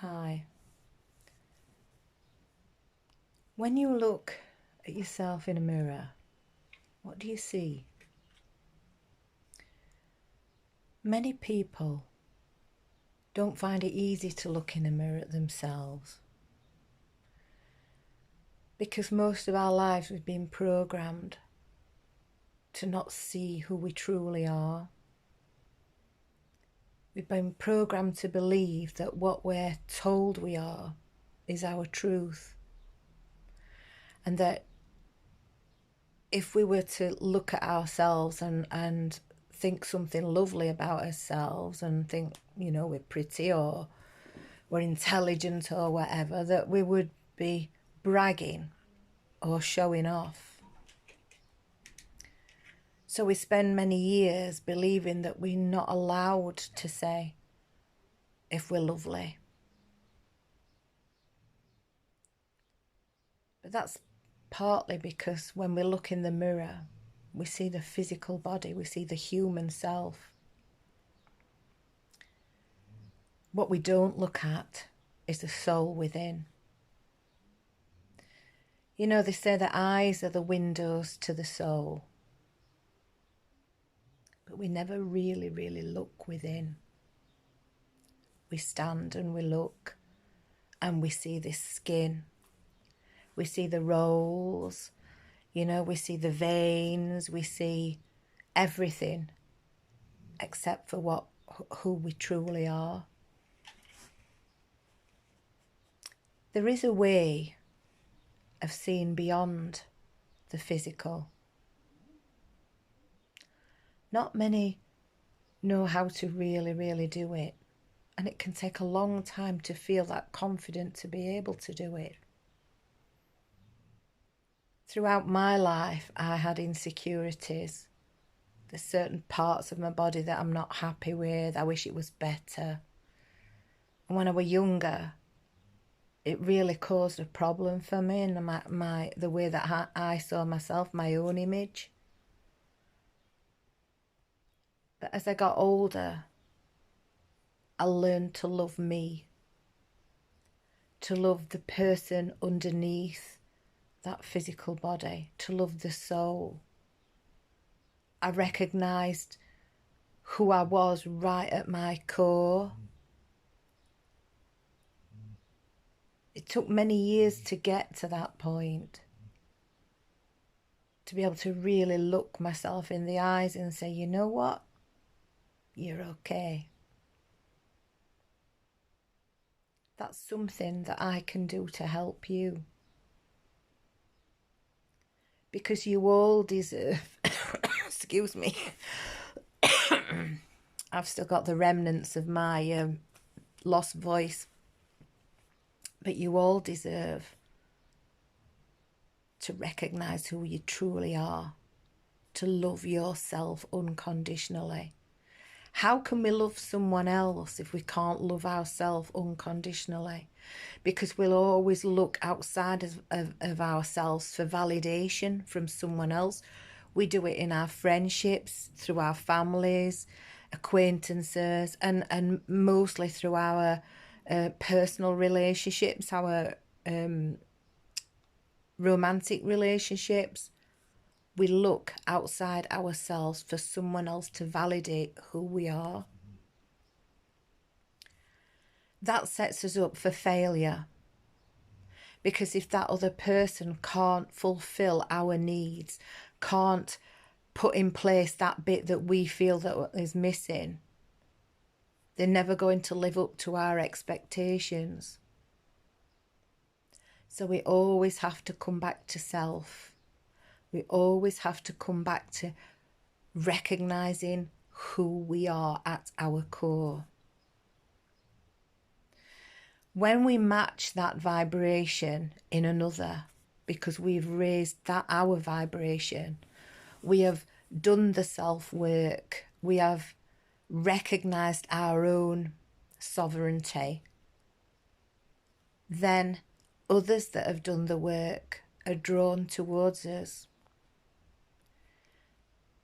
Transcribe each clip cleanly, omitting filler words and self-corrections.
Hi. When you look at yourself in a mirror, what do you see? Many people don't find it easy to look in a mirror at themselves because most of our lives we've been programmed to not see who we truly are. We've been programmed to believe that what we're told we are is our truth, and that if we were to look at ourselves and think something lovely about ourselves and think, we're pretty or we're intelligent or whatever, that we would be bragging or showing off. So we spend many years believing that we're not allowed to say if we're lovely. But that's partly because when we look in the mirror, we see the physical body, we see the human self. What we don't look at is the soul within. They say that eyes are the windows to the soul, but we never really look within. We stand and we look and we see this skin. We see the rolls, we see the veins, we see everything except for who we truly are. There is a way of seeing beyond the physical. Not many know how to really do it, and it can take a long time to feel that confident to be able to do it. Throughout my life, I had insecurities. There's certain parts of my body that I'm not happy with. I wish it was better. And when I was younger, it really caused a problem for me in the way that I saw myself, my own image. But as I got older, I learned to love me, to love the person underneath that physical body, to love the soul. I recognised who I was right at my core. It took many years to get to that point, to be able to really look myself in the eyes and say, you know what? You're okay. That's something that I can do to help you. Because you all deserve, excuse me, I've still got the remnants of my lost voice. But you all deserve to recognise who you truly are, to love yourself unconditionally. How can we love someone else if we can't love ourselves unconditionally? Because we'll always look outside of ourselves for validation from someone else. We do it in our friendships, through our families, acquaintances, and mostly through our personal relationships, our romantic relationships. We look outside ourselves for someone else to validate who we are. That sets us up for failure. Because if that other person can't fulfill our needs, can't put in place that bit that we feel that is missing, they're never going to live up to our expectations. So we always have to come back to self. We always have to come back to recognising who we are at our core. When we match that vibration in another, because we've raised our vibration, we have done the self-work, we have recognised our own sovereignty, then others that have done the work are drawn towards us.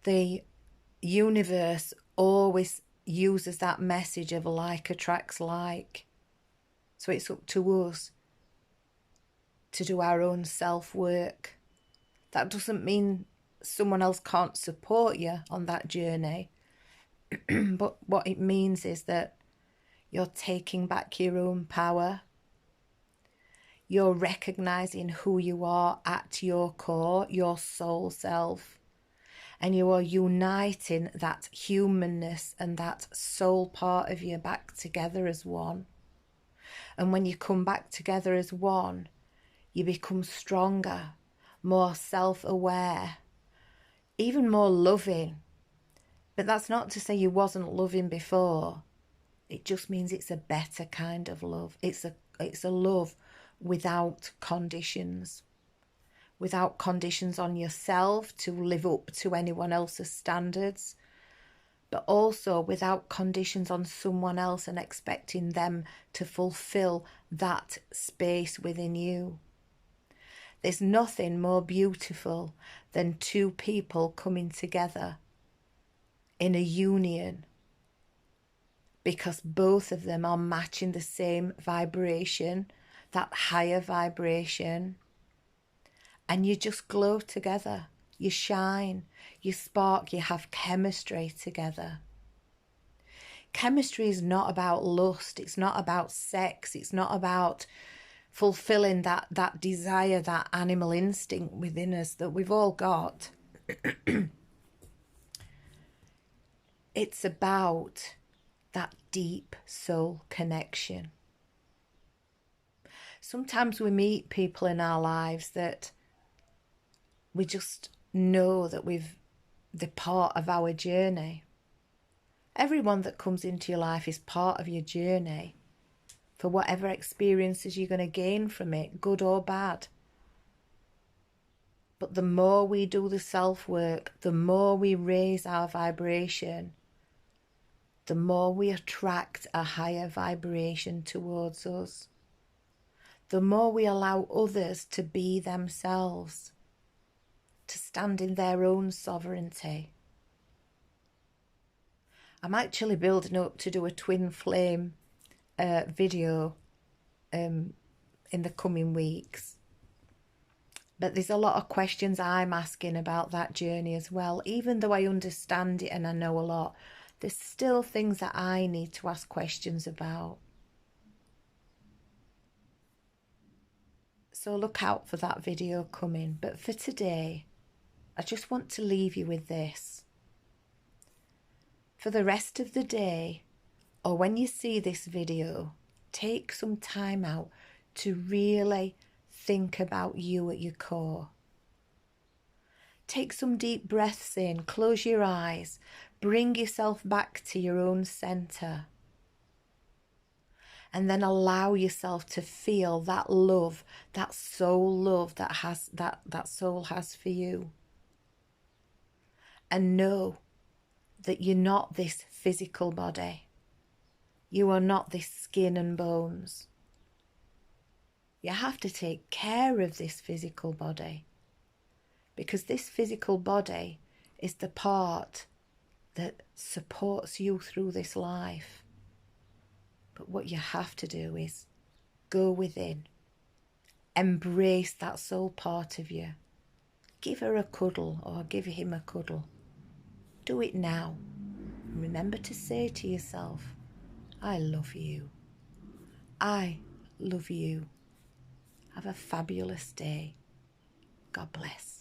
The universe always uses that message of like attracts like. So it's up to us to do our own self-work. That doesn't mean someone else can't support you on that journey. But what it means is that you're taking back your own power. You're recognizing who you are at your core, your soul self. And you are uniting that humanness and that soul part of you back together as one. And when you come back together as one, you become stronger, more self-aware, even more loving. But that's not to say you wasn't loving before. It just means it's a better kind of love. It's a love without conditions. Without conditions on yourself to live up to anyone else's standards, but also without conditions on someone else and expecting them to fulfill that space within you. There's nothing more beautiful than two people coming together in a union because both of them are matching the same vibration, that higher vibration. And you just glow together, you shine, you spark, you have chemistry together. Chemistry is not about lust, it's not about sex, it's not about fulfilling that desire, that animal instinct within us that we've all got. It's about that deep soul connection. Sometimes we meet people in our lives that we just know that they're part of our journey. Everyone that comes into your life is part of your journey for whatever experiences you're going to gain from it, good or bad. But the more we do the self-work, the more we raise our vibration, the more we attract a higher vibration towards us. The more we allow others to be themselves, to stand in their own sovereignty. I'm actually building up to do a twin flame video in the coming weeks. But there's a lot of questions I'm asking about that journey as well. Even though I understand it and I know a lot, there's still things that I need to ask questions about. So look out for that video coming. But for today, I just want to leave you with this. For the rest of the day, or when you see this video, take some time out to really think about you at your core. Take some deep breaths in, close your eyes, bring yourself back to your own center. And then allow yourself to feel that love, that soul love that soul has for you. And know that you're not this physical body. You are not this skin and bones. You have to take care of this physical body, because this physical body is the part that supports you through this life. But what you have to do is go within, embrace that soul part of you. Give her a cuddle or give him a cuddle. Do it now. Remember to say to yourself, I love you. I love you. Have a fabulous day. God bless.